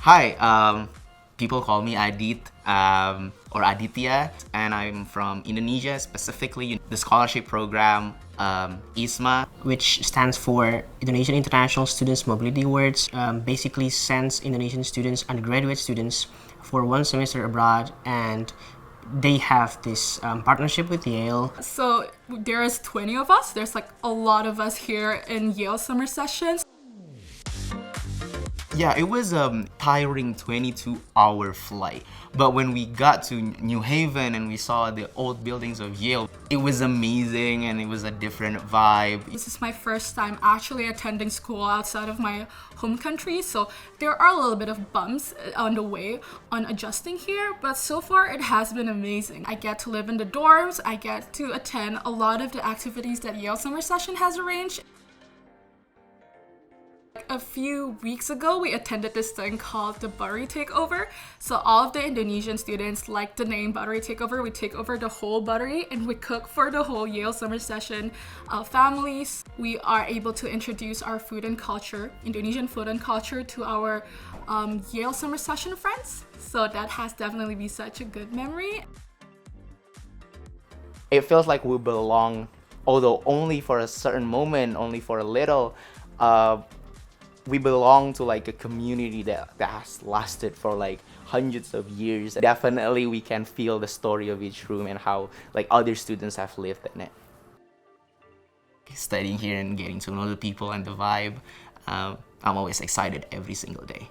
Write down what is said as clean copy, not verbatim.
Hi, people call me Adit or Aditya, and I'm from Indonesia, specifically the scholarship program IISMA, which stands for Indonesian International Students Mobility Awards. Basically sends Indonesian students, undergraduate students, for 1 semester abroad, and they have this partnership with Yale. So there's 20 of us. There's like a lot of us here in Yale summer sessions. Yeah, it was a tiring 22-hour flight. But when we got to New Haven and we saw the old buildings of Yale, it was amazing and it was a different vibe. This is my first time actually attending school outside of my home country, so there are a little bit of bumps on the way on adjusting here, but so far it has been amazing. I get to live in the dorms, I get to attend a lot of the activities that Yale Summer Session has arranged. A few weeks ago, we attended this thing called the buttery takeover. So all of the Indonesian students like the name buttery takeover. We take over the whole buttery and we cook for the whole Yale summer session families. We are able to introduce our food and culture, Indonesian food and culture, to our Yale summer session friends. So that has definitely been such a good memory. It feels like we belong, although only for a certain moment, only for a little. We belong to like a community that has lasted for like hundreds of years. Definitely we can feel the story of each room and how like other students have lived in it. Studying here and getting to know the people and the vibe, I'm always excited every single day.